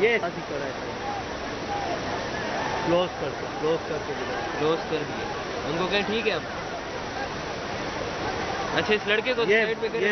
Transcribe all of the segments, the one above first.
ये ऐसी कर रहा है, क्लोज करके क्लोज कर दिए उनको, कहें ठीक है अब। अच्छा, इस लड़के को साइड पे करें।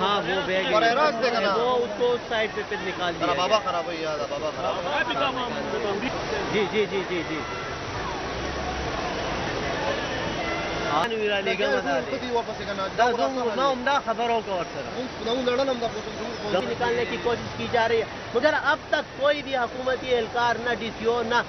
हाँ वो बैग वो उसको उस साइड पे फिर निकाल दिया। बाबा खराब है यार, बाबा खराब। जी जी जी जी जी निकालने की कोशिश की जा रही है, मगर अब तक कोई भी हुकूमती एहलकार न DCO न